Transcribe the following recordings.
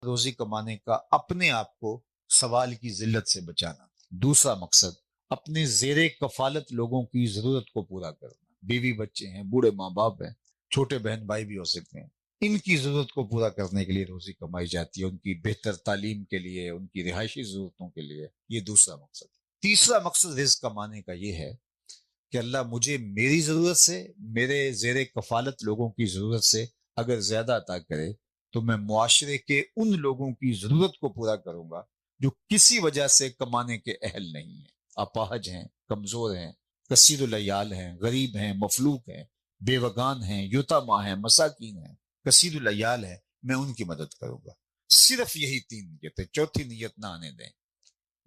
روزی کمانے کا اپنے آپ کو سوال کی ذلت سے بچانا۔ دوسرا مقصد اپنے زیر کفالت لوگوں کی ضرورت کو پورا کرنا، بیوی بچے ہیں، بوڑھے ماں باپ ہیں، چھوٹے بہن بھائی بھی ہو سکتے ہیں، ان کی ضرورت کو پورا کرنے کے لیے روزی کمائی جاتی ہے، ان کی بہتر تعلیم کے لیے، ان کی رہائشی ضرورتوں کے لیے۔ یہ دوسرا مقصد۔ تیسرا مقصد رزق کمانے کا یہ ہے کہ اللہ مجھے میری ضرورت سے، میرے زیر کفالت لوگوں کی ضرورت سے اگر زیادہ عطا کرے تو میں معاشرے کے ان لوگوں کی ضرورت کو پورا کروں گا جو کسی وجہ سے کمانے کے اہل نہیں ہیں، اپاہج ہیں، کمزور ہیں، کثیر العیال ہیں، غریب ہیں، مفلوک ہیں، بیوگان ہیں، یتامى ہیں، مساکین ہیں، کثیر العیال ہیں، میں ان کی مدد کروں گا۔ صرف یہی تین نیتیں، چوتھی نیت نہ آنے دیں۔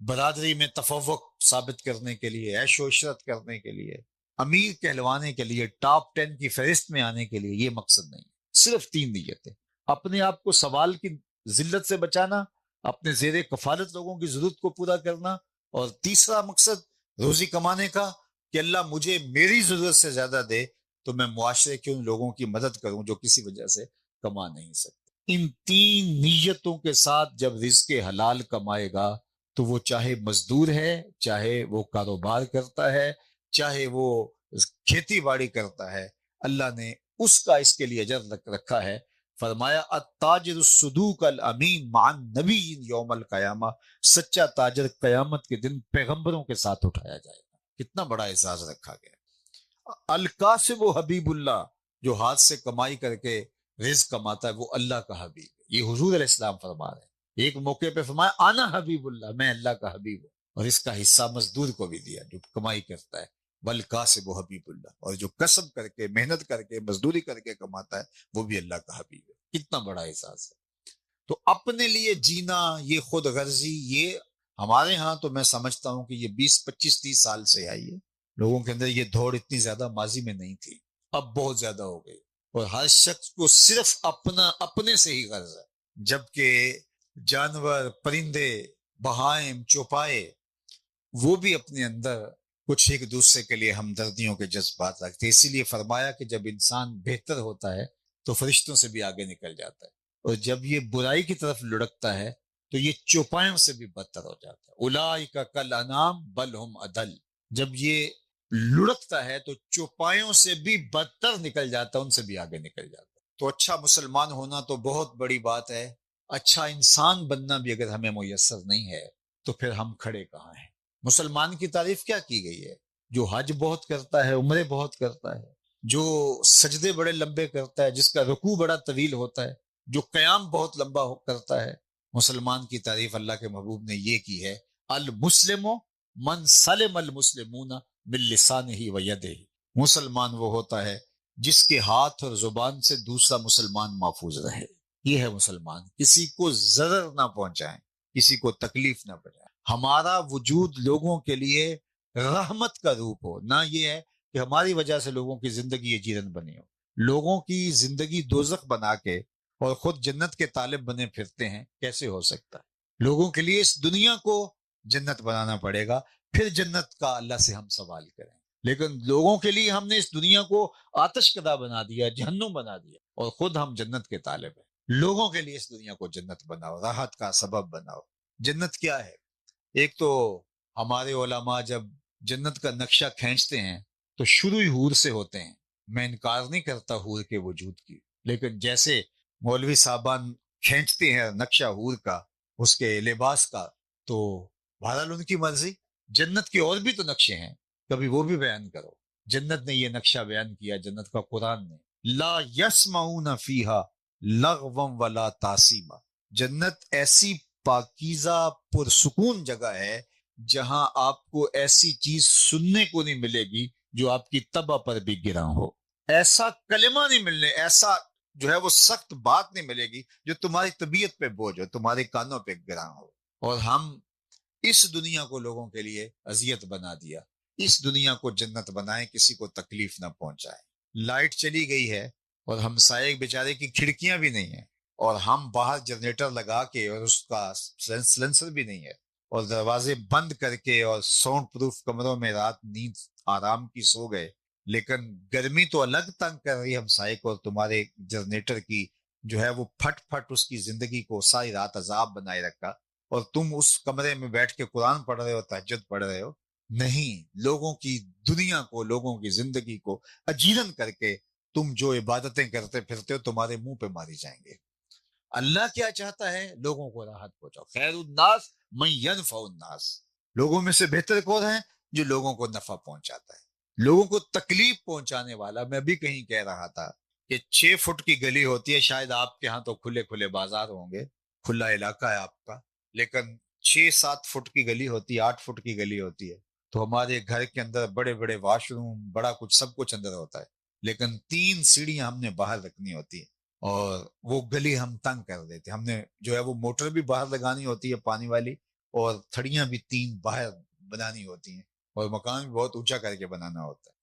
برادری میں تفوق ثابت کرنے کے لیے، عیش و عشرت کرنے کے لیے، امیر کہلوانے کے لیے، ٹاپ 10 کی فہرست میں آنے کے لیے، یہ مقصد نہیں۔ صرف تین نیتیں: اپنے آپ کو سوال کی ذلت سے بچانا، اپنے زیر کفالت لوگوں کی ضرورت کو پورا کرنا، اور تیسرا مقصد روزی کمانے کا کہ اللہ مجھے میری ضرورت سے زیادہ دے تو میں معاشرے کے ان لوگوں کی مدد کروں جو کسی وجہ سے کما نہیں سکتے۔ ان تین نیتوں کے ساتھ جب رزق حلال کمائے گا تو وہ چاہے مزدور ہے، چاہے وہ کاروبار کرتا ہے، چاہے وہ کھیتی باڑی کرتا ہے، اللہ نے اس کا اس کے لیے اجر رکھا ہے۔ فرمایا التاجر الصدوق الامین مع النبیین یوم القیامہ، سچا تاجر قیامت کے دن پیغمبروں کے ساتھ اٹھایا جائے گا۔ کتنا بڑا اعزاز رکھا گیا۔ الکاسب حبیب اللہ، جو ہاتھ سے کمائی کر کے رزق کماتا ہے وہ اللہ کا حبیب ہے۔ یہ حضور علیہ السلام فرما رہے ہیں۔ ایک موقع پہ فرمایا آنا حبیب اللہ، میں اللہ کا حبیب ہوں، اور اس کا حصہ مزدور کو بھی دیا جو کمائی کرتا ہے۔ والکاسب حبیب اللہ، اور جو کسب کر کے، محنت کر کے، مزدوری کر کے کماتا ہے وہ بھی اللہ کا حبیب ہے۔ کتنا بڑا احساس ہے۔ تو اپنے لیے جینا، یہ خود غرضی، یہ ہمارے ہاں تو میں سمجھتا ہوں کہ یہ 20 25 30 سال سے آئی ہے۔ لوگوں کے اندر یہ دوڑ اتنی زیادہ ماضی میں نہیں تھی، اب بہت زیادہ ہو گئی، اور ہر شخص کو صرف اپنے سے ہی غرض ہے، جبکہ جانور، پرندے، بہائم، چوپائے، وہ بھی اپنے اندر کچھ ایک دوسرے کے لیے ہمدردیوں کے جذبات رکھتے ہیں۔ اسی لیے فرمایا کہ جب انسان بہتر ہوتا ہے تو فرشتوں سے بھی آگے نکل جاتا ہے، اور جب یہ برائی کی طرف لڑکتا ہے تو یہ چوپایوں سے بھی بدتر ہو جاتا ہے۔ اولئک کالانعام بل ہم اضل، جب یہ لڑکتا ہے تو چوپایوں سے بھی بدتر نکل جاتا ہے، ان سے بھی آگے نکل جاتا ہے۔ تو اچھا مسلمان ہونا تو بہت بڑی بات ہے، اچھا انسان بننا بھی اگر ہمیں میسر نہیں ہے تو پھر ہم کھڑے کہاں ہیں؟ مسلمان کی تعریف کیا کی گئی ہے؟ جو حج بہت کرتا ہے، عمرے بہت کرتا ہے، جو سجدے بڑے لمبے کرتا ہے، جس کا رکوع بڑا طویل ہوتا ہے، جو قیام بہت لمبا کرتا ہے۔ مسلمان کی تعریف اللہ کے محبوب نے یہ کی ہے، المسلم من سلم المسلمون من لسانہ و یدہ، مسلمان وہ ہوتا ہے جس کے ہاتھ اور زبان سے دوسرا مسلمان محفوظ رہے۔ یہ ہے مسلمان، کسی کو ضرر نہ پہنچائیں، کسی کو تکلیف نہ پہنچائیں۔ ہمارا وجود لوگوں کے لیے رحمت کا روپ ہو، نہ یہ ہے کہ ہماری وجہ سے لوگوں کی زندگی جیرن بنی ہو۔ لوگوں کی زندگی دوزخ بنا کے اور خود جنت کے طالب بنے پھرتے ہیں، کیسے ہو سکتا ہے؟ لوگوں کے لیے اس دنیا کو جنت بنانا پڑے گا، پھر جنت کا اللہ سے ہم سوال کریں۔ لیکن لوگوں کے لیے ہم نے اس دنیا کو آتش کدہ بنا دیا، جہنم بنا دیا، اور خود ہم جنت کے طالب ہیں۔ لوگوں کے لیے اس دنیا کو جنت بناؤ، راحت کا سبب بناؤ۔ جنت کیا ہے؟ ایک تو ہمارے علماء جب جنت کا نقشہ کھینچتے ہیں تو شروع ہی حور سے ہوتے ہیں۔ میں انکار نہیں کرتا حور کے وجود کی، لیکن جیسے مولوی صاحبان کھینچتے ہیں نقشہ حور کا، اس کے لباس کا، تو بہرحال ان کی مرضی۔ جنت کے اور بھی تو نقشے ہیں، کبھی وہ بھی بیان کرو۔ جنت نے یہ نقشہ بیان کیا، جنت کا قرآن نے، لا یسمعون فیہا لغوا ولا تاثیما، جنت ایسی پاکیزہ پرسکون جگہ ہے جہاں آپ کو ایسی چیز سننے کو نہیں ملے گی جو آپ کی طبع پر بھی گراں ہو، ایسا کلمہ نہیں ملنے، ایسا جو ہے وہ سخت بات نہیں ملے گی جو تمہاری طبیعت پہ بوجھ ہو، تمہارے کانوں پہ گراں ہو۔ اور ہم اس دنیا کو لوگوں کے لیے اذیت بنا دیا، اس دنیا کو جنت بنائیں، کسی کو تکلیف نہ پہنچائیں۔ لائٹ چلی گئی ہے اور ہمسائے بیچارے کی کھڑکیاں بھی نہیں ہیں، اور ہم باہر جنریٹر لگا کے، اور اس کا سلنسر بھی نہیں ہے، اور دروازے بند کر کے اور ساؤنڈ پروف کمروں میں رات نیند آرام کی سو گئے، لیکن گرمی تو الگ تنگ کر رہی ہے ہمسائے کو، اور تمہارے جنریٹر کی جو ہے وہ پھٹ پھٹ اس کی زندگی کو ساری رات عذاب بنائے رکھا، اور تم اس کمرے میں بیٹھ کے قرآن پڑھ رہے ہو، تہجد پڑھ رہے ہو؟ نہیں، لوگوں کی دنیا کو، لوگوں کی زندگی کو اجیرن کر کے تم جو عبادتیں کرتے پھرتے ہو تمہارے منہ پہ ماری جائیں گے۔ اللہ کیا چاہتا ہے؟ لوگوں کو راحت پہنچاؤ۔ خیر الناس من ینفع الناس، لوگوں میں سے بہتر کون ہے؟ جو لوگوں کو نفع پہنچاتا ہے۔ لوگوں کو تکلیف پہنچانے والا، میں بھی کہیں کہہ رہا تھا کہ 6 فٹ کی گلی ہوتی ہے، شاید آپ کے ہاں تو کھلے کھلے بازار ہوں گے، کھلا علاقہ ہے آپ کا، لیکن 6-7 فٹ کی گلی ہوتی ہے، 8 فٹ کی گلی ہوتی ہے، تو ہمارے گھر کے اندر بڑے بڑے واش روم، بڑا کچھ، سب کچھ اندر ہوتا ہے، لیکن 3 سیڑھیاں ہم نے باہر رکھنی ہوتی ہیں، اور وہ گلی ہم تنگ کر دیتے، ہم نے جو ہے وہ موٹر بھی باہر لگانی ہوتی ہے پانی والی، اور تھڑیاں بھی 3 باہر بنانی ہوتی ہیں، اور مکان بھی بہت اونچا کر کے بنانا ہوتا ہے،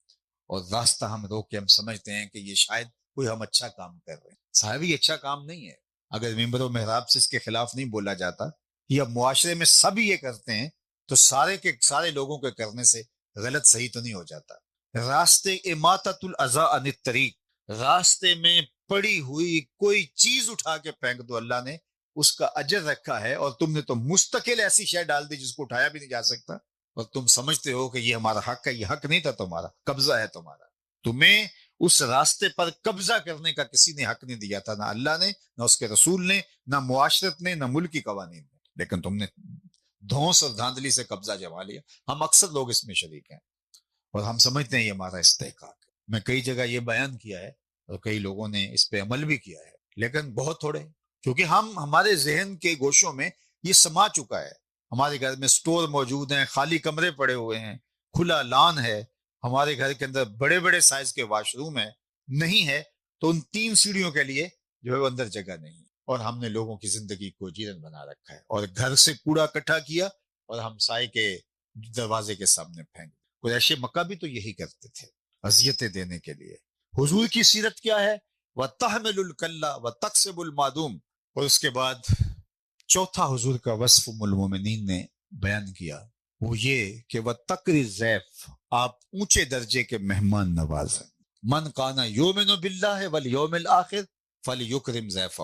اور راستہ ہم روک کے ہم سمجھتے ہیں کہ یہ شاید کوئی ہم اچھا کام کر رہے ہیں۔ صاحب یہ اچھا کام نہیں ہے، اگر ممبر و محراب سے اس کے خلاف نہیں بولا جاتا، یا معاشرے میں سب یہ کرتے ہیں، تو سارے کے سارے لوگوں کے کرنے سے غلط صحیح تو نہیں ہو جاتا۔ راستے اماطۃ الاذی عن الطریق، راستے میں پڑی ہوئی کوئی چیز اٹھا کے پھینک دو، اللہ نے اس کا اجر رکھا ہے، اور تم نے تو مستقل ایسی شے ڈال دی جس کو اٹھایا بھی نہیں جا سکتا، اور تم سمجھتے ہو کہ یہ ہمارا حق ہے۔ یہ حق نہیں تھا تمہارا، قبضہ ہے تمہارا، تمہیں اس راستے پر قبضہ کرنے کا کسی نے حق نہیں دیا تھا، نہ اللہ نے، نہ اس کے رسول نے، نہ معاشرت نے، نہ ملکی قوانین نے، لیکن تم نے دھونس اور دھاندلی سے قبضہ جما لیا۔ ہم اکثر لوگ اس میں شریک ہیں، اور ہم سمجھتے ہیں یہ ہمارا استحقاق ہے۔ میں کئی جگہ یہ بیان کیا ہے، اور کئی لوگوں نے اس پہ عمل بھی کیا ہے، لیکن بہت تھوڑے، کیونکہ ہمارے ذہن کے گوشوں میں یہ سما چکا ہے۔ ہمارے گھر میں سٹور موجود ہیں، خالی کمرے پڑے ہوئے ہیں، کھلا لان ہے، ہمارے گھر کے اندر بڑے بڑے سائز کے واش روم ہے، نہیں ہے تو ان 3 سیڑھیوں کے لیے جو ہے وہ اندر جگہ نہیں ہے، اور ہم نے لوگوں کی زندگی کو جیرن بنا رکھا ہے، اور گھر سے کوڑا اکٹھا کیا اور ہم سائے کے دروازے کے سامنے پھینک۔ قریش مکہ بھی تو یہی کرتے تھے، اذیتیں دینے کے لیے۔ حضور کی سیرت کیا ہے؟ وَتَحْمِلُ الْكَلَّ وَتَقْسِبُ الْمَعْدُومَ، اور اس کے بعد چوتھا حضور کا وصف ام المومنین نے بیان کیا، وہ یہ کہ وَتَقْرِ الضَّيْفَ، آپ اونچے درجے کے مہمان نواز ہیں۔ من کانا یؤمن باللہ والیوم الآخر فلیکرم ضیفہ،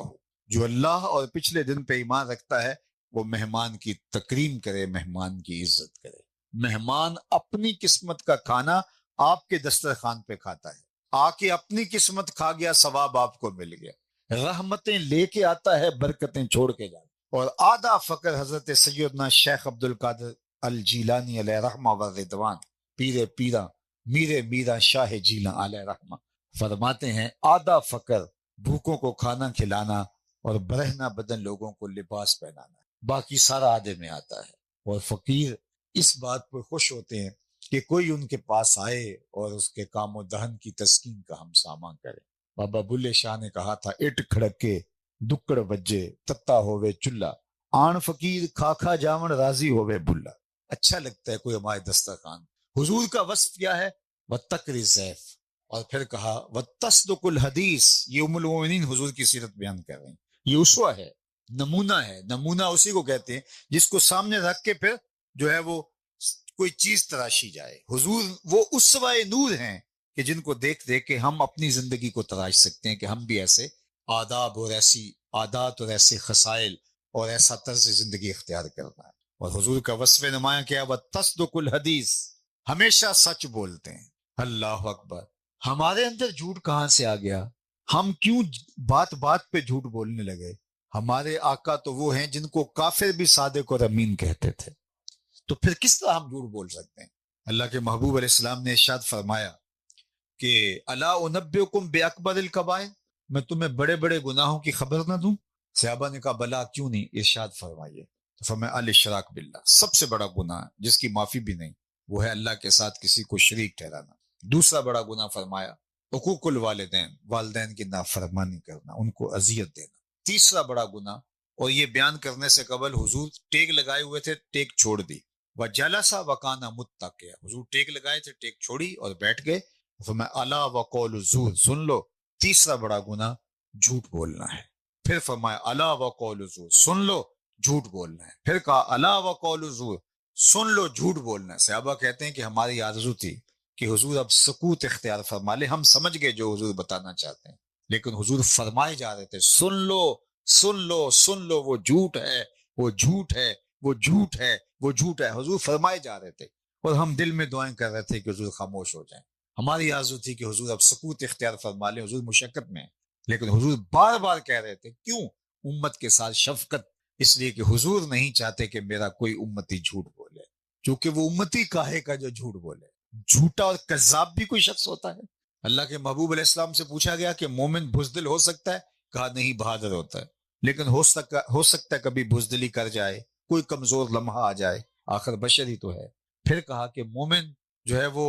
جو اللہ اور پچھلے دن پہ ایمان رکھتا ہے وہ مہمان کی تکریم کرے، مہمان کی عزت کرے۔ مہمان اپنی قسمت کا کھانا آپ کے دسترخوان پہ کھاتا ہے، آ کے اپنی قسمت کھا گیا، ثواب آپ کو مل گیا، رحمتیں لے کے آتا ہے، برکتیں چھوڑ کے جاتا ہے۔ اور آدھا فقر حضرت سیدنا شیخ عبد القادر الجیلانی علیہ رحمہ و رضوان، پیر پیرا میرے میرا شاہ جیلاں علیہ رحمہ، فرماتے ہیں آدھا فقر بھوکوں کو کھانا کھلانا اور برہنہ بدن لوگوں کو لباس پہنانا، باقی سارا آدھے میں آتا ہے۔ اور فقیر اس بات پر خوش ہوتے ہیں کہ کوئی ان کے پاس آئے اور اس کے کام و دہن کی تسکین کا ہم سامان کرے۔ بابا بلے شاہ نے کہا تھا، اٹ کھڑکے دکڑ بجے تتا ہوئے چلا، آن فقیر کھا کھا جاون راضی ہوئے بھلا۔ اچھا لگتا ہے کوئی ہمارے دسترخوان۔ حضور کا وصف کیا ہے؟ وَتَقْرِ الضَّيْفَ، اور پھر کہا وَتَصْدُقُ الْحَدِيث، یہ ام المؤمنین حضور کی سیرت بیان کر رہے ہیں، یہ اسوہ ہے، نمونہ ہے۔ نمونہ اسی کو کہتے ہیں جس کو سامنے رکھ کے پھر جو ہے وہ کوئی چیز تراشی جائے۔ حضور وہ اسوہ نور ہیں کہ جن کو دیکھ دیکھ کے ہم اپنی زندگی کو تراش سکتے ہیں کہ ہم بھی ایسے آداب اور ایسی عادات اور ایسے خصائل اور ایسا طرز زندگی اختیار کرنا ہے۔ اور حضور کا وصف نمایاں کیا ہے؟ وَتَصْدُقُ الْحَدِيث، ہمیشہ سچ بولتے ہیں۔ اللہ اکبر، ہمارے اندر جھوٹ کہاں سے آ گیا؟ ہم کیوں بات بات پہ جھوٹ بولنے لگے؟ ہمارے آقا تو وہ ہیں جن کو کافر بھی صادق اور امین کہتے تھے، تو پھر کس طرح ہم جھوٹ بول سکتے ہیں؟ اللہ کے محبوب علیہ السلام نے ارشاد فرمایا کہ الا انبئکم باکبر الکبائر، میں تمہیں بڑے بڑے گناہوں کی خبر نہ دوں؟ صحابہ نے کہا بلا کیوں نہیں، ارشاد فرمائیے۔ تو فرمایا الاشراک باللہ، سب سے بڑا گناہ جس کی معافی بھی نہیں وہ ہے اللہ کے ساتھ کسی کو شریک ٹھہرانا۔ دوسرا بڑا گناہ فرمایا حقوق الوالدین، والدین کی نافرمانی کرنا، ان کو اذیت دینا۔ تیسرا بڑا گناہ، اور یہ بیان کرنے سے قبل حضور ٹیک لگائے ہوئے تھے، ٹیک چھوڑ دی، وجلسا وکانا متکئا، حضور ٹیک لگائے تھے، ٹیک چھوڑی اور بیٹھ گئے۔ فرمایا الا وقول الزور، سن لو تیسرا بڑا گناہ جھوٹ بولنا ہے۔ پھر فرمایا الا وقول الزور، سن لو جھوٹ بولنا ہے۔ پھر کہا الا وقول الزور، سن لو جھوٹ بولنا ہے۔ صحابہ کہتے ہیں کہ ہماری آرزو تھی کہ حضور اب سکوت اختیار فرما لے، ہم سمجھ گئے جو حضور بتانا چاہتے ہیں، لیکن حضور فرمائے جا رہے تھے سن لو سن لو سن لو، وہ جھوٹ ہے، وہ جھوٹ ہے، وہ جھوٹ ہے، وہ جھوٹ ہے، حضور فرمائے جا رہے تھے، اور ہم دل میں دعائیں کر رہے تھے کہ حضور خاموش ہو جائیں۔ ہماری آرزو تھی کہ حضور اب سکوت اختیار فرما لیں، حضور مشقت میں ہیں، لیکن حضور بار بار کہہ رہے تھے کیوں؟ امت کے ساتھ شفقت، اس لیے کہ حضور نہیں چاہتے کہ میرا کوئی امتی جھوٹ بولے، کیونکہ وہ امتی کاہے کا جو جھوٹ بولے۔ جھوٹا اور کذاب بھی کوئی شخص ہوتا ہے؟ اللہ کے محبوب علیہ السلام سے پوچھا گیا کہ مومن بزدل ہو سکتا ہے؟ کہا نہیں، بہادر ہوتا ہے، لیکن ہو سکتا ہے کبھی بزدلی کر جائے، کوئی کمزور لمحہ آ جائے، آخر بشر ہی تو ہے۔ پھر کہا کہ مومن جو ہے وہ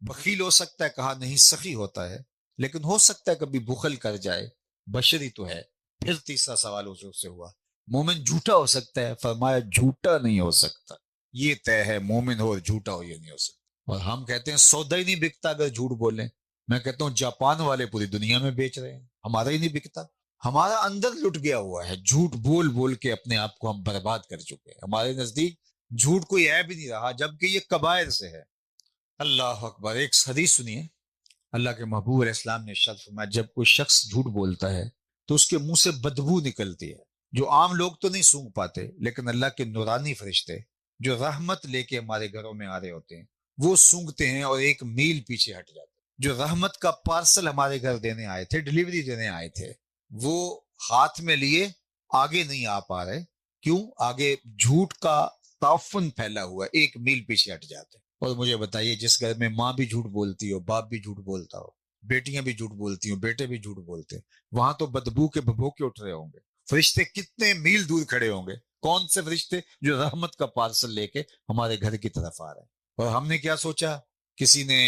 بخیل ہو سکتا ہے؟ کہا نہیں، سخی ہوتا ہے، لیکن ہو سکتا ہے کبھی بخل کر جائے، بشر ہی تو ہے۔ پھر تیسرا سوال حضور سے ہوا، مومن جھوٹا ہو سکتا ہے؟ فرمایا جھوٹا نہیں ہو سکتا، یہ طے ہے، مومن ہو اور جھوٹا ہو یہ نہیں ہو سکتا۔ اور ہم کہتے ہیں سودا ہی نہیں بکتا اگر جھوٹ بولیں۔ میں کہتا ہوں جاپان والے پوری دنیا میں بیچ رہے ہیں، ہمارا ہی نہیں بکتا۔ ہمارا اندر لٹ گیا ہوا ہے، جھوٹ بول بول کے اپنے آپ کو ہم برباد کر چکے ہیں۔ ہمارے نزدیک جھوٹ کوئی عیب ہی نہیں رہا، جبکہ یہ کبائر سے ہے۔ اللہ اکبر۔ ایک حدیث سنیے، اللہ کے محبوب علیہ السلام نے ارشاد فرمایا جب کوئی شخص جھوٹ بولتا ہے تو اس کے منہ سے بدبو نکلتی ہے، جو عام لوگ تو نہیں سونگھ پاتے، لیکن اللہ کے نورانی فرشتے جو رحمت لے کے ہمارے گھروں میں آ رہے ہوتے ہیں وہ سونگتے ہیں اور ایک میل پیچھے ہٹ جاتے ہیں۔ جو رحمت کا پارسل ہمارے گھر دینے آئے تھے، ڈلیوری دینے آئے تھے، وہ ہاتھ میں لیے آگے نہیں آ پا رہے، کیوں؟ آگے جھوٹ کا تعفن پھیلا ہوا ہے، ایک میل پیچھے ہٹ جاتے ہیں۔ اور مجھے بتائیے جس گھر میں ماں بھی جھوٹ بولتی ہو، باپ بھی جھوٹ بولتا ہو، بیٹیاں بھی جھوٹ بولتی ہوں، بیٹے بھی جھوٹ بولتے ہیں، وہاں تو بدبو کے بھبوکے اٹھ رہے ہوں گے، فرشتے کتنے میل دور کھڑے ہوں گے۔ کون سے فرشتے؟ جو رحمت کا پارسل لے کے ہمارے گھر کی طرف آ رہے ہیں۔ اور ہم نے کیا سوچا؟ کسی نے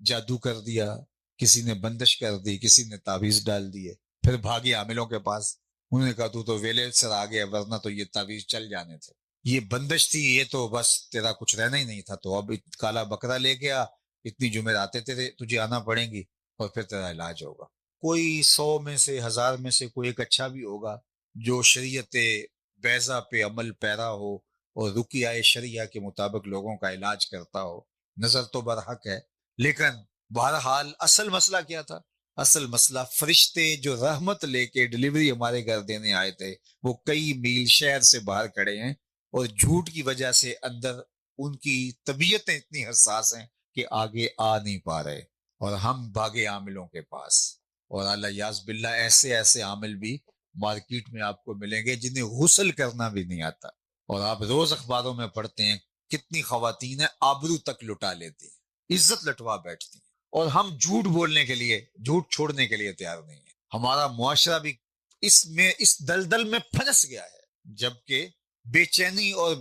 جادو کر دیا، کسی نے بندش کر دی، کسی نے تعویذ ڈال دیے، پھر بھاگے عاملوں کے پاس، انہوں نے کہا تو ویلے سر آ گیا، ورنہ تو یہ تعویذ چل جانے تھے، یہ بندش تھی، یہ تو بس تیرا کچھ رہنا ہی نہیں تھا، تو اب کالا بکرا لے گیا، اتنی جمعراتیں تجھے آنا پڑیں گی اور پھر تیرا علاج ہوگا۔ کوئی 100 میں سے 1000 میں سے کوئی ایک اچھا بھی ہوگا جو شریعت بیضا پہ عمل پیرا ہو اور رقیہ شریعہ کے مطابق لوگوں کا علاج کرتا ہو، نظر تو برحق ہے، لیکن بہرحال اصل مسئلہ کیا تھا؟ اصل مسئلہ فرشتے جو رحمت لے کے ڈلیوری ہمارے گھر دینے آئے تھے وہ کئی میل شہر سے باہر کھڑے ہیں، اور جھوٹ کی وجہ سے اندر ان کی طبیعتیں اتنی حساس ہیں کہ آگے آ نہیں پا رہے، اور ہم بھاگے عاملوں کے پاس۔ اور اللہ یاز باللہ ایسے ایسے عامل بھی مارکیٹ میں آپ کو ملیں گے جنہیں غسل کرنا بھی نہیں آتا، اور آپ روز اخباروں میں پڑھتے ہیں کتنی خواتین آبرو تک لٹا لیتی ہیں، عزت لٹوا بیٹھتی ہیں، اور ہم جھوٹ بولنے کے لیے، جھوٹ چھوڑنے کے لیے تیار نہیں ہے۔ ہمارا معاشرہ بھی اس دلدل میں پھنس گیا ہے، جبکہ بے چینی اور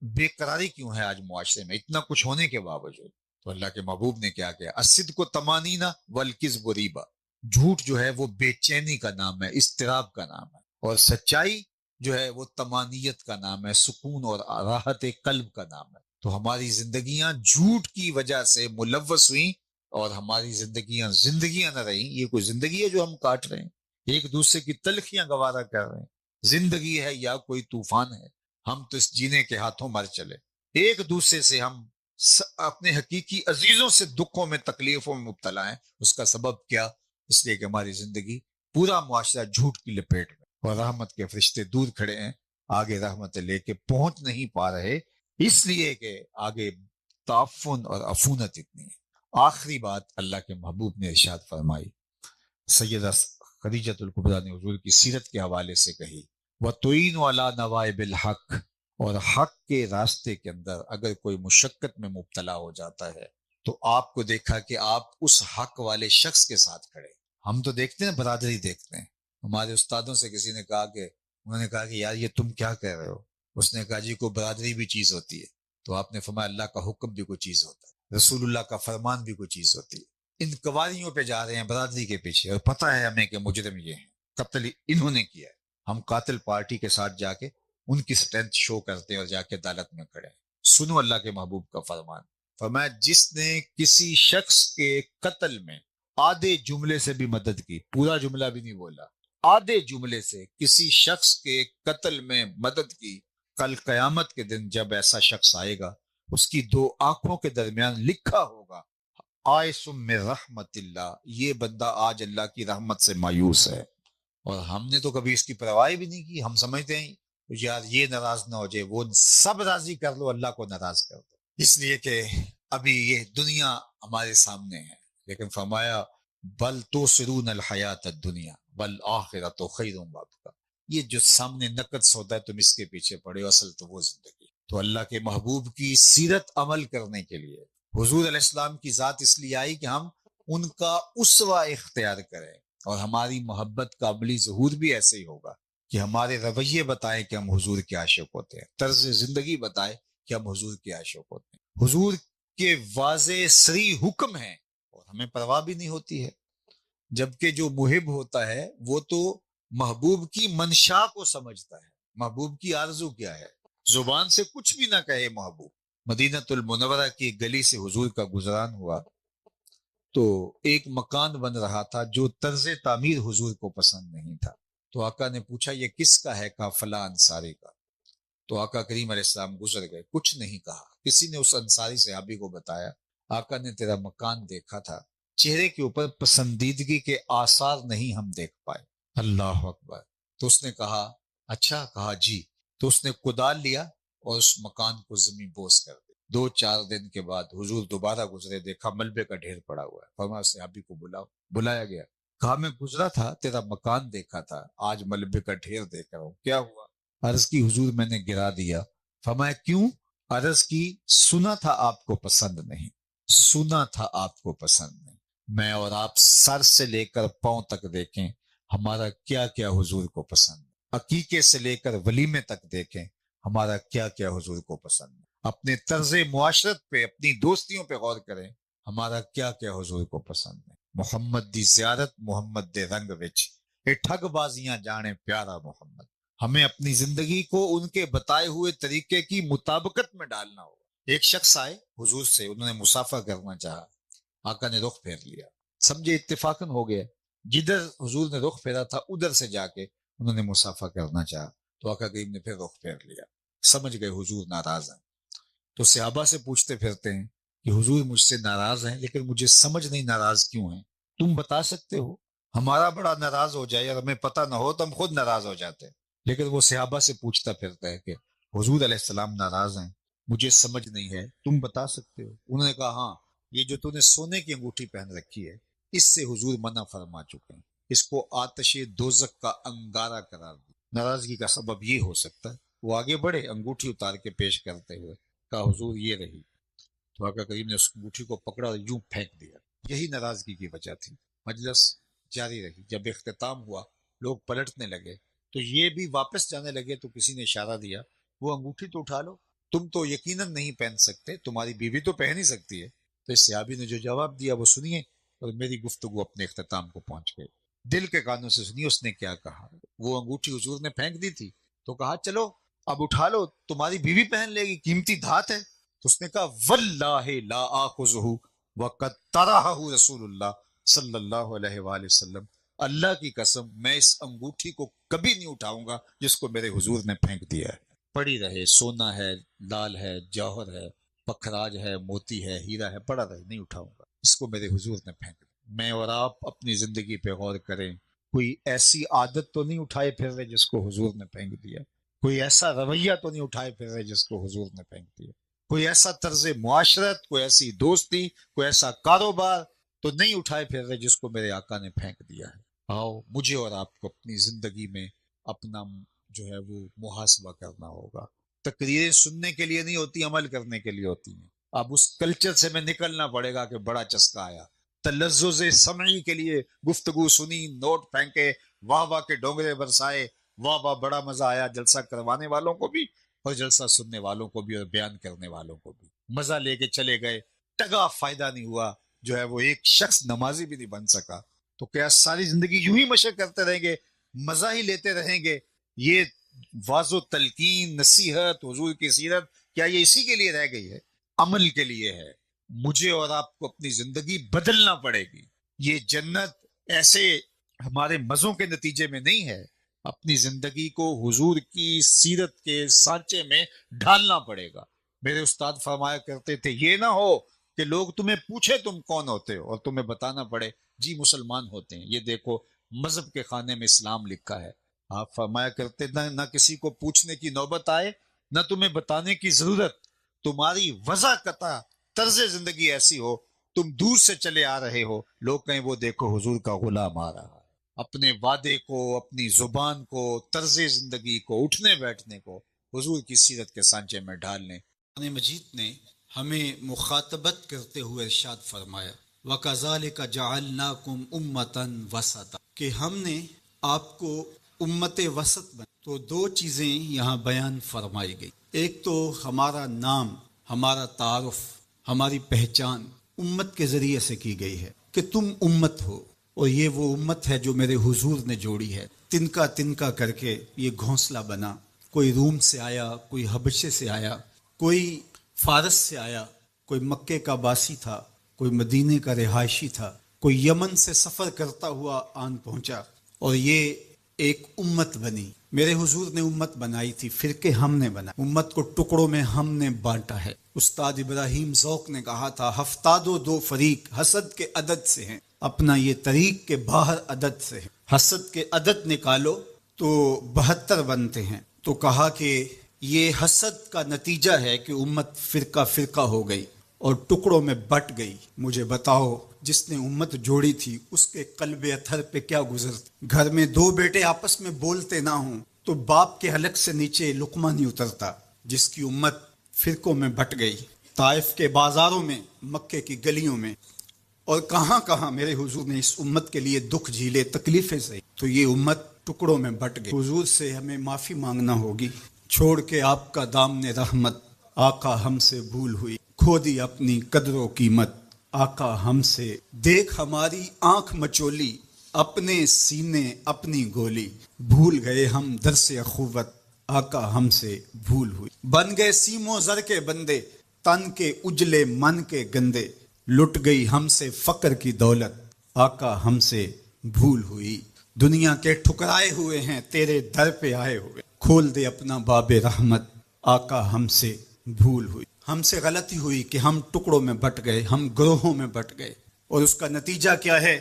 بے قراری کیوں ہے آج معاشرے میں اتنا کچھ ہونے کے باوجود؟ تو اللہ کے محبوب نے کیا کیا؟ الصدق تمانینا والکذب ریبا، جھوٹ جو ہے وہ بے چینی کا نام ہے، اضطراب کا نام ہے، اور سچائی جو ہے وہ تمانیت کا نام ہے، سکون اور راحت قلب کا نام ہے۔ تو ہماری زندگیاں جھوٹ کی وجہ سے ملوث ہوئیں، اور ہماری زندگیاں نہ رہیں۔ یہ کوئی زندگی ہے جو ہم کاٹ رہے ہیں؟ ایک دوسرے کی تلخیاں گوارا کر رہے ہیں؟ زندگی ہے یا کوئی طوفان ہے؟ ہم تو اس جینے کے ہاتھوں مر چلے، ایک دوسرے سے ہم اپنے حقیقی عزیزوں سے دکھوں میں تکلیفوں میں مبتلا ہیں۔ اس کا سبب کیا؟ اس لیے کہ ہماری زندگی، پورا معاشرہ جھوٹ کی لپیٹ میں، اور رحمت کے فرشتے دور کھڑے ہیں، آگے رحمت لے کے پہنچ نہیں پا رہے، اس لیے کہ آگے تعفن اور عفونت اتنی ہے۔ آخری بات اللہ کے محبوب نے ارشاد فرمائی، سیدہ خدیجۃ الکبریٰ نے حضور کی سیرت کے حوالے سے کہی، وَتُعِينُ عَلَى نَوَائِبِ الْحَقِّ، اور حق کے راستے کے اندر اگر کوئی مشقت میں مبتلا ہو جاتا ہے تو آپ کو دیکھا کہ آپ اس حق والے شخص کے ساتھ کھڑے۔ ہم تو دیکھتے ہیں، برادری دیکھتے ہیں، ہمارے استادوں سے کسی نے کہا کہ انہوں نے کہا کہ یار یہ تم کیا کہہ رہے ہو؟ اس نے کہا جی کوئی برادری بھی چیز ہوتی ہے، تو آپ نے فرمایا اللہ کا حکم بھی کوئی چیز ہوتا ہے، رسول اللہ کا فرمان بھی کوئی چیز ہوتی ہے۔ ان قواریوں پہ جا رہے ہیں برادری کے پیچھے، اور پتہ ہے ہمیں کہ مجرم یہ ہیں، قتل انہوں نے کیا ہے، ہم قاتل پارٹی کے ساتھ جا کے ان کی سٹرینتھ شو کرتے ہیں اور جا کے عدالت میں کھڑے ہیں۔ سنو اللہ کے محبوب کا فرمان، فرمایا جس نے کسی شخص کے قتل میں آدھے جملے سے بھی مدد کی، پورا جملہ بھی نہیں بولا، آدھے جملے سے کسی شخص کے قتل میں مدد کی، کل قیامت کے دن جب ایسا شخص آئے گا اس کی دو آنکھوں کے درمیان لکھا ہوگا آئس من رحمت اللہ، یہ بندہ آج اللہ کی رحمت سے مایوس ہے، اور ہم نے تو کبھی اس کی پرواہ بھی نہیں کی۔ ہم سمجھتے ہیں یار یہ ناراض نہ ہو جائے، وہ سب راضی کر لو، اللہ کو ناراض کر دو، اس لیے کہ ابھی یہ دنیا ہمارے سامنے ہے۔ لیکن فرمایا بل تؤثرون الحیات الدنیا والآخرۃ خیر وابقیٰ، یہ جو سامنے نقد سودا ہے تم اس کے پیچھے پڑے ہو، اصل تو وہ زندگی۔ تو اللہ کے محبوب کی سیرت عمل کرنے کے لیے حضور علیہ السلام کی ذات اس لیے آئی کہ ہم ان کا اسوہ اختیار کریں، اور ہماری محبت کا عملی ظہور بھی ایسے ہی ہوگا کہ ہمارے رویے بتائیں کہ ہم حضور کے عاشق ہوتے ہیں، طرز زندگی بتائے کہ ہم حضور کے عاشق ہوتے ہیں۔ حضور کے واضح صریح حکم ہیں اور ہمیں پرواہ بھی نہیں ہوتی ہے، جبکہ جو محب ہوتا ہے وہ تو محبوب کی منشا کو سمجھتا ہے، محبوب کی آرزو کیا ہے، زبان سے کچھ بھی نہ کہے محبوب۔ مدینہ المنورہ کی گلی سے حضور کا گزران ہوا تو ایک مکان بن رہا تھا جو طرز تعمیر حضور کو پسند نہیں تھا، تو آقا نے پوچھا یہ کس کا ہے؟ کہا فلاں انصاری کا۔ تو آقا کریم علیہ السلام گزر گئے، کچھ نہیں کہا۔ کسی نے اس انصاری صحابی کو بتایا آقا نے تیرا مکان دیکھا تھا، چہرے کے اوپر پسندیدگی کے آثار نہیں ہم دیکھ پائے۔ اللہ اکبر۔ تو اس نے کہا اچھا؟ کہا جی۔ تو اس نے کدال لیا اور اس مکان کو زمین بوس کر دی۔ 2-4 دن کے بعد حضور دوبارہ گزرے، دیکھا ملبے کا ڈھیر پڑا ہوا ہے، فرمایا صحابی کو بلاؤ۔ بلایا گیا، کہا میں گزرا تھا تیرا مکان دیکھا تھا، آج ملبے کا ڈھیر دیکھ رہا ہوں، کیا ہوا؟ عرض کی حضور میں نے گرا دیا۔ فرمایا کیوں؟ عرض کی سنا تھا آپ کو پسند نہیں، سنا تھا آپ کو پسند نہیں۔ میں اور آپ سر سے لے کر پاؤں تک دیکھیں ہمارا کیا کیا حضور کو پسند ہے، عقیقے سے لے کر ولیمے تک دیکھیں ہمارا کیا کیا حضور کو پسند ہے، اپنے طرز معاشرت پہ، اپنی دوستیوں پہ غور کریں ہمارا کیا کیا حضور کو پسند ہے۔ محمد دی زیارت محمد دے رنگ وچ، اے ٹھگ بازیاں جانے پیارا محمد۔ ہمیں اپنی زندگی کو ان کے بتائے ہوئے طریقے کی مطابقت میں ڈالنا ہوگا۔ ایک شخص آئے حضور سے، انہوں نے مسافہ کرنا چاہا، آقا نے رخ پھیر لیا، سمجھے اتفاقاً ہو گیا، جدھر حضور نے رخ پھیرا تھا ادھر سے جا کے انہوں نے مسافہ کرنا چاہا، تو آقا کریم نے پھر رخ پھیر لیا، سمجھ گئے حضور ناراض ہیں۔ تو صحابہ سے پوچھتے پھرتے ہیں کہ حضور مجھ سے ناراض ہیں، لیکن مجھے سمجھ نہیں ناراض کیوں ہیں، تم بتا سکتے ہو؟ ہمارا بڑا ناراض ہو جائے اور ہمیں پتہ نہ ہو تو ہم خود ناراض ہو جاتے ہیں، لیکن وہ صحابہ سے پوچھتا پھرتا ہے کہ حضور علیہ السلام ناراض ہیں، مجھے سمجھ نہیں ہے، تم بتا سکتے ہو؟ انہوں نے کہا ہاں، یہ جو تو نے سونے کی انگوٹھی پہن رکھی ہے اس سے حضور منع فرما چکے ہیں، اس کو آتش دوزخ کا انگارہ قرار دی، ناراضگی کا سبب یہ ہو سکتا ہے۔ وہ آگے بڑھے، انگوٹھی اتار کے پیش کرتے ہوئے کہا حضور یہ رہی، تو آقا کریم نے اس انگوٹھی کو پکڑا اور یوں پھینک دیا، یہی ناراضگی کی وجہ تھی۔ مجلس جاری رہی، جب اختتام ہوا لوگ پلٹنے لگے تو یہ بھی واپس جانے لگے، تو کسی نے اشارہ دیا وہ انگوٹھی تو اٹھا لو، تم تو یقیناً نہیں پہن سکتے، تمہاری بیوی تو پہن ہی سکتی ہے۔ تو اس صحابی نے جو جواب دیا وہ سنیے، اور میری گفتگو اپنے اختتام کو پہنچ گئی، دل کے کانوں سے سنیے اس نے کیا کہا۔ وہ انگوٹھی حضور نے پھینک دی تھی، تو کہا چلو اب اٹھا لو، تمہاری بیوی پہن لے گی، قیمتی دھات ہے۔ تو اس نے کہا واللہ لا آخذہ وقد طرحہ رسول اللہ صلی اللہ علیہ وآلہ وسلم، اللہ کی قسم میں اس انگوٹھی کو کبھی نہیں اٹھاؤں گا جس کو میرے حضور نے پھینک دیا ہے، پڑی رہے، سونا ہے، لال ہے، جوہر ہے، پکھراج ہے، موتی ہے، ہیرا ہے، پڑا رہے، نہیں اٹھاؤں گا، اس کو میرے حضور نے پھینک دیا۔ میں اور آپ اپنی زندگی پہ غور کریں، کوئی ایسی عادت تو نہیں اٹھائے پھر رہے جس کو حضور نے پھینک دیا، کوئی ایسا رویہ تو نہیں اٹھائے پھر رہے جس کو حضور نے پھینک دیا، کوئی ایسا طرز معاشرت، کوئی ایسی دوستی، کوئی ایسا کاروبار تو نہیں اٹھائے پھر رہے جس کو میرے آقا نے پھینک دیا ہے۔ آؤ مجھے اور آپ کو اپنی زندگی میں اپنا جو ہے وہ محاسبہ کرنا ہوگا۔ تقریریں سننے کے لیے نہیں ہوتی، عمل کرنے کے لیے ہوتی ہیں۔ اب اس کلچر سے میں نکلنا پڑے گا کہ بڑا چسکا آیا، تلذذ سمعی کے لیے گفتگو سنی، نوٹ پھینکے، واہ واہ کے ڈونگرے برسائے، واہ واہ بڑا مزہ آیا، جلسہ کروانے والوں کو بھی اور جلسہ سننے والوں کو بھی اور بیان کرنے والوں کو بھی، مزہ لے کے چلے گئے، ٹگا فائدہ نہیں ہوا، جو ہے وہ ایک شخص نمازی بھی نہیں بن سکا۔ تو کیا ساری زندگی یوں ہی مشق کرتے رہیں گے، مزہ ہی لیتے رہیں گے؟ یہ واض و تلقین، نصیحت، حضور کی سیرت، کیا یہ اسی کے لیے رہ گئی ہے؟ عمل کے لیے ہے۔ مجھے اور آپ کو اپنی زندگی بدلنا پڑے گی۔ یہ جنت ایسے ہمارے مزوں کے نتیجے میں نہیں ہے، اپنی زندگی کو حضور کی سیرت کے سانچے میں ڈھالنا پڑے گا۔ میرے استاد فرمایا کرتے تھے یہ نہ ہو کہ لوگ تمہیں پوچھے تم کون ہوتے ہو اور تمہیں بتانا پڑے جی مسلمان ہوتے ہیں. یہ دیکھو مذہب کے خانے میں اسلام لکھا ہے. آپ فرمایا کرتے نہ کسی کو پوچھنے کی نوبت آئے نہ تمہیں بتانے کی ضرورت. تمہاری وضع قطع طرز زندگی ایسی ہو تم دور سے چلے آ رہے ہو, لوگ کہیں وہ دیکھو حضور کا غلام آ رہا ہے. اپنے وعدے کو, اپنی زبان کو, طرز زندگی کو, اٹھنے بیٹھنے کو حضور کی سیرت کے سانچے میں ڈھال لیں. قرآن مجید نے ہمیں مخاطبت کرتے ہوئے ارشاد فرمایا وَكَذَلِكَ جَعَلْنَاكُمْ أُمَّةً وَسَطًا, کہ ہم نے آپ کو امت وسط بنا. تو دو چیزیں یہاں بیان فرمائی گئی. ایک تو ہمارا نام, ہمارا تعارف, ہماری پہچان امت کے ذریعے سے کی گئی ہے کہ تم امت ہو, اور یہ وہ امت ہے جو میرے حضور نے جوڑی ہے. تنکا تنکا کر کے یہ گھونسلہ بنا. کوئی روم سے آیا, کوئی حبشے سے آیا, کوئی فارس سے آیا, کوئی مکے کا باسی تھا, کوئی مدینے کا رہائشی تھا, کوئی یمن سے سفر کرتا ہوا آن پہنچا, اور یہ ایک امت بنی. میرے حضور نے امت بنائی تھی, فرقے ہم نے بنا, امت کو ٹکڑوں میں ہم نے بانٹا ہے. استاد ابراہیم ذوق نے کہا تھا ہفتاد و دو فریق حسد کے عدد سے ہیں, اپنا یہ طریق کے باہر عدد سے ہے. حسد کے عدد نکالو تو 72 بنتے ہیں. تو کہا کہ یہ حسد کا نتیجہ ہے کہ امت فرقہ فرقہ ہو گئی اور ٹکڑوں میں بٹ گئی. مجھے بتاؤ جس نے امت جوڑی تھی اس کے قلب اطہر پہ کیا گزرتی؟ گھر میں دو بیٹے آپس میں بولتے نہ ہوں تو باپ کے حلق سے نیچے لقمہ نہیں اترتا. جس کی امت فرقوں میں بٹ گئی, طائف کے بازاروں میں, مکے کی گلیوں میں, اور کہاں کہاں میرے حضور نے اس امت کے لیے دکھ جھیلے, تکلیفیں سہی, تو یہ امت ٹکڑوں میں بٹ گئی. حضور سے ہمیں معافی مانگنا ہوگی. چھوڑ کے آپ کا دامن رحمت آقا ہم سے بھول ہوئی, کھو دی اپنی قدر و قیمت آقا ہم سے. دیکھ ہماری آنکھ مچولی, اپنے سینے اپنی گولی, بھول گئے ہم درس اخوت آقا ہم سے بھول ہوئی. بن گئے سیم و زر کے بندے, تن کے اجلے من کے گندے, لٹ گئی ہم سے فقر کی دولت آقا ہم سے بھول ہوئی. دنیا کے ٹھکرائے ہوئے ہیں تیرے در پہ آئے ہوئے, کھول دے اپنا باب رحمت آقا ہم سے بھول ہوئی. ہم سے غلطی ہوئی کہ ہم ٹکڑوں میں بٹ گئے, ہم گروہوں میں بٹ گئے, اور اس کا نتیجہ کیا ہے؟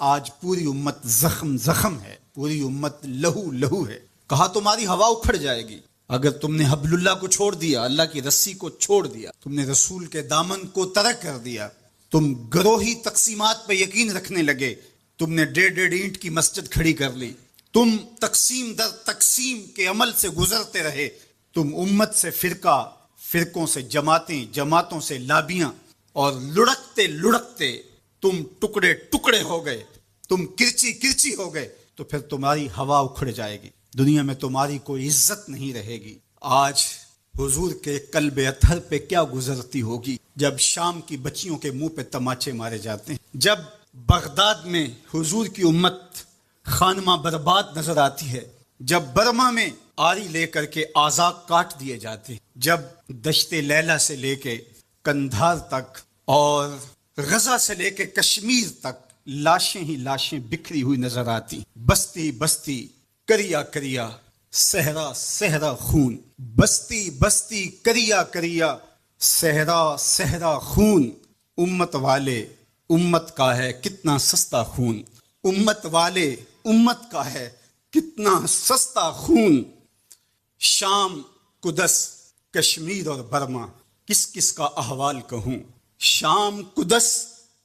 آج پوری امت زخم زخم ہے, پوری امت لہو لہو ہے. کہا تمہاری ہوا اکھڑ جائے گی اگر تم نے حبل اللہ کو چھوڑ دیا, اللہ کی رسی کو چھوڑ دیا, تم نے رسول کے دامن کو ترک کر دیا, تم گروہی تقسیمات پہ یقین رکھنے لگے, تم نے 1.5 اینٹ کی مسجد کھڑی کر لی, تم تقسیم در تقسیم کے عمل سے گزرتے رہے, تم امت سے فرقہ, فرقوں سے جماعتیں, جماعتوں سے لابیاں, اور لڑکتے لڑکتے تم ٹکڑے ٹکڑے ہو گئے, تم کرچی کرچی ہو گئے, تو پھر تمہاری ہوا اکھڑ جائے گی, دنیا میں تمہاری کوئی عزت نہیں رہے گی. آج حضور کے قلب اطہر پہ کیا گزرتی ہوگی جب شام کی بچیوں کے منہ پہ تماچے مارے جاتے ہیں, جب بغداد میں حضور کی امت خانمہ برباد نظر آتی ہے, جب برما میں آری لے کر کے اعضاء کاٹ دیے جاتے ہیں, جب دشت لیلہ سے لے کے کندھار تک اور غزہ سے لے کے کشمیر تک لاشیں ہی لاشیں بکھری ہوئی نظر آتی, بستی بستی کریا کریا صحرا صحرا خون, بستی بستی کریا کریا صحرا صحرا خون, امت والے امت کا ہے کتنا سستا خون, امت والے امت کا ہے کتنا سستا خون. شام قدس کشمیر اور برما کس کس کا احوال کہوں, شام قدس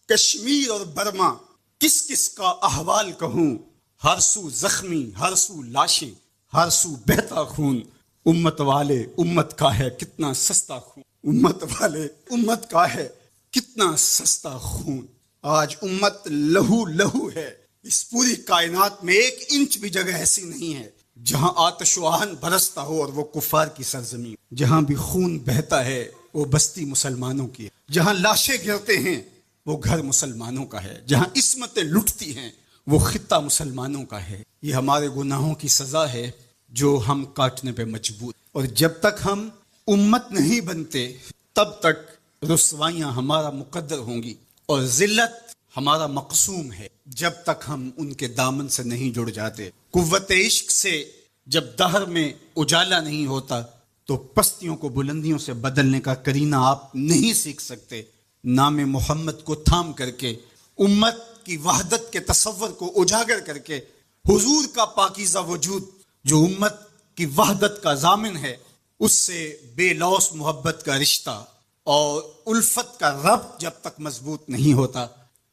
کشمیر اور برما کس کس کا احوال کہوں, ہر سو زخمی ہر سو لاشیں ہر سو بہتا خون, امت والے امت کا ہے کتنا سستا خون, امت والے امت کا ہے کتنا سستا خون. آج امت لہو لہو ہے, اس پوری کائنات میں 1 انچ بھی جگہ ایسی نہیں ہے جہاں آتش و آہن برستا ہو اور وہ کفار کی سرزمین, جہاں بھی خون بہتا ہے وہ بستی مسلمانوں کی ہے, جہاں لاشیں گرتے ہیں وہ گھر مسلمانوں کا ہے, جہاں عصمتیں لٹتی ہیں وہ خطہ مسلمانوں کا ہے. یہ ہمارے گناہوں کی سزا ہے جو ہم کاٹنے پہ مجبور, اور جب تک ہم امت نہیں بنتے تب تک رسوائیاں ہمارا مقدر ہوں گی اور ذلت ہمارا مقسوم ہے, جب تک ہم ان کے دامن سے نہیں جڑ جاتے. قوت عشق سے جب دہر میں اجالا نہیں ہوتا تو پستیوں کو بلندیوں سے بدلنے کا کرینہ آپ نہیں سیکھ سکتے. نام محمد کو تھام کر کے، امت کی وحدت کے تصور کو اجاگر کر کے، حضور کا پاکیزہ وجود جو امت کی وحدت کا ضامن ہے، اس سے بے لوث محبت کا رشتہ اور الفت کا ربط جب تک مضبوط نہیں ہوتا،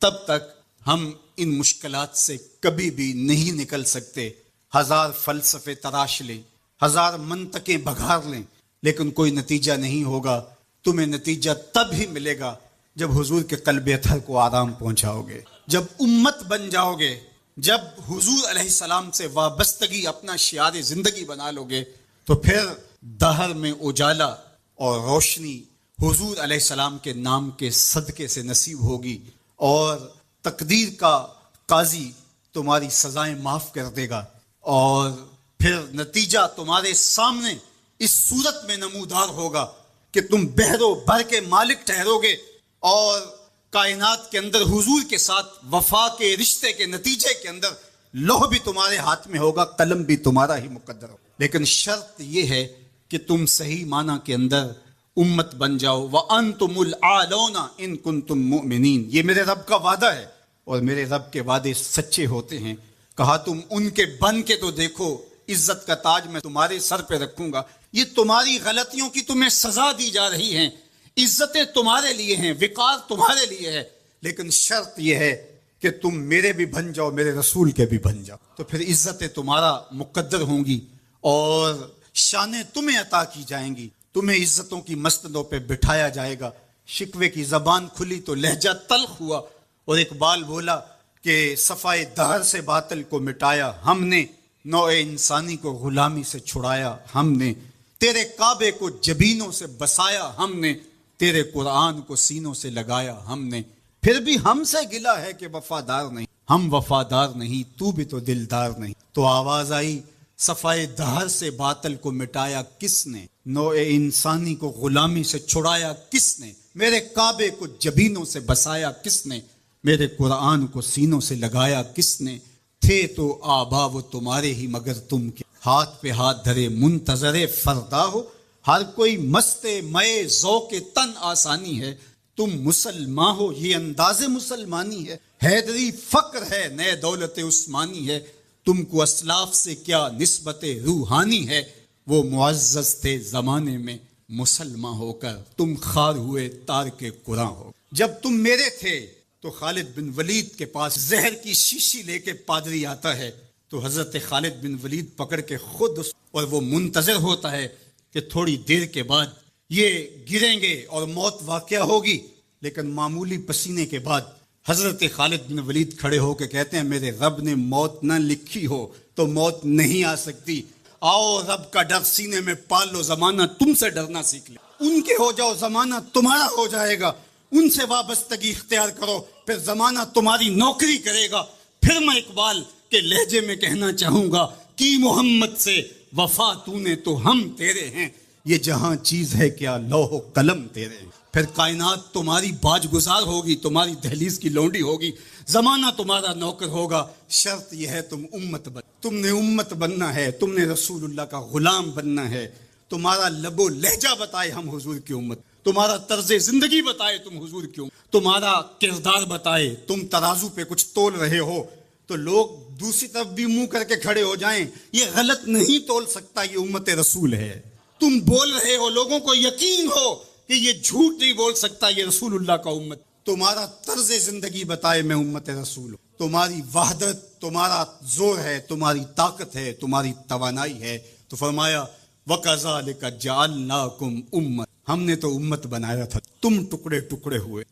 تب تک ہم ان مشکلات سے کبھی بھی نہیں نکل سکتے۔ ہزار فلسفے تراش لیں، ہزار منطقیں بگھار لیں، لیکن کوئی نتیجہ نہیں ہوگا۔ تمہیں نتیجہ تب ہی ملے گا جب حضور کے قلب اطہر کو آرام پہنچاؤ گے، جب امت بن جاؤ گے، جب حضور علیہ السلام سے وابستگی اپنا شعار زندگی بنا لو گے، تو پھر دہر میں اجالا اور روشنی حضور علیہ السلام کے نام کے صدقے سے نصیب ہوگی، اور تقدیر کا قاضی تمہاری سزائیں معاف کر دے گا، اور پھر نتیجہ تمہارے سامنے اس صورت میں نمودار ہوگا کہ تم بحر و بر کے مالک ٹھہرو گے، اور کائنات کے اندر حضور کے ساتھ وفا کے رشتے کے نتیجے کے اندر لوح بھی تمہارے ہاتھ میں ہوگا، قلم بھی تمہارا ہی مقدر ہوگا۔ لیکن شرط یہ ہے کہ تم صحیح معنی کے اندر امت بن جاؤ۔ وَأَنْتُمُ الْأَعْلَوْنَ إِن كُنتُم مُؤْمِنِينَ، یہ میرے رب کا وعدہ ہے، اور میرے رب کے وعدے سچے ہوتے ہیں۔ کہا تم ان کے بن کے تو دیکھو، عزت کا تاج میں تمہارے سر پہ رکھوں گا۔ یہ تمہاری غلطیوں کی تمہیں سزا دی جا رہی ہیں، عزتیں تمہارے لیے ہیں، وقار تمہارے لیے ہے، لیکن شرط یہ ہے کہ تم میرے بھی بن جاؤ، میرے رسول کے بھی بن جاؤ، تو پھر عزتیں تمہارا مقدر ہوں گی اور شانیں تمہیں عطا کی جائیں گی، تمہیں عزتوں کی مسندوں پہ بٹھایا جائے گا۔ شکوے کی زبان کھلی تو لہجہ تلخ ہوا، اور اقبال بولا کہ صفائے دہر سے باطل کو مٹایا ہم نے، نوع انسانی کو غلامی سے چھڑایا ہم نے، تیرے کعبے کو جبینوں سے بسایا ہم نے، تیرے قرآن کو سینوں سے لگایا ہم نے، پھر بھی ہم سے گلا ہے کہ وفادار نہیں، ہم وفادار نہیں، تو بھی تو دلدار نہیں۔ تو آواز آئی، صفائے دہر سے باطل کو مٹایا کس نے، نوع انسانی کو غلامی سے چھڑایا کس نے، میرے کعبے کو جبینوں سے بسایا کس نے، میرے قرآن کو سینوں سے لگایا کس نے، تھے تو آبا وہ تمہارے ہی مگر تم کے، ہاتھ پہ ہاتھ دھرے منتظر فردا ہو، ہر کوئی مست مئے ذوق تن آسانی ہے، تم مسلمان ہو یہ انداز مسلمانی ہے، حیدری فقر ہے نئے دولت عثمانی ہے، تم کو اسلاف سے کیا نسبت روحانی ہے، وہ معزز تھے زمانے میں مسلمان ہو کر، تم خار ہوئے تارک قرآن ہو۔ جب تم میرے تھے تو خالد بن ولید کے پاس زہر کی شیشی لے کے پادری آتا ہے، تو حضرت خالد بن ولید پکڑ کے خود اور وہ منتظر ہوتا ہے کہ تھوڑی دیر کے بعد یہ گریں گے اور موت واقع ہوگی، لیکن معمولی پسینے کے بعد حضرت خالد بن ولید کھڑے ہو کے کہتے ہیں میرے رب نے موت نہ لکھی ہو تو موت نہیں آ سکتی، آؤ رب کا ڈر سینے میں پال لو، زمانہ تم سے ڈرنا سیکھ لے، ان کے ہو جاؤ زمانہ تمہارا ہو جائے گا، ان سے وابستگی اختیار کرو پھر زمانہ تمہاری نوکری کرے گا۔ پھر میں اقبال کے لہجے میں کہنا چاہوں گا کہ محمد سے وفا تو نے تو ہم تیرے ہیں، یہ جہاں چیز ہے کیا لوح و قلم تیرے ہیں، پھر کائنات تمہاری باج گزار ہوگی، تمہاری دہلیز کی لونڈی ہوگی، زمانہ تمہارا نوکر ہوگا، شرط یہ ہے تم امت بن، تم نے امت بننا ہے، تم نے رسول اللہ کا غلام بننا ہے، تمہارا لب و لہجہ بتائے ہم حضور کی امت، تمہارا طرز زندگی بتائے تم حضور کی امت، تمہارا کردار بتائے، تم ترازو پہ کچھ تول رہے ہو تو لوگ دوسری طرف بھی منہ کر کے کھڑے ہو جائیں، یہ غلط نہیں تول سکتا، یہ امت رسول ہے، تم بول رہے ہو لوگوں کو یقین ہو کہ یہ جھوٹ نہیں بول سکتا، یہ رسول اللہ کا امت، تمہارا طرز زندگی بتائے میں امت رسول ہوں، تمہاری وحدت تمہارا زور ہے، تمہاری طاقت ہے، تمہاری توانائی ہے، تو فرمایا وَكَذَلِكَ جَعَلْنَاكُمْ أُمَّةً، ہم نے تو امت بنایا تھا، تم ٹکڑے ٹکڑے ہوئے،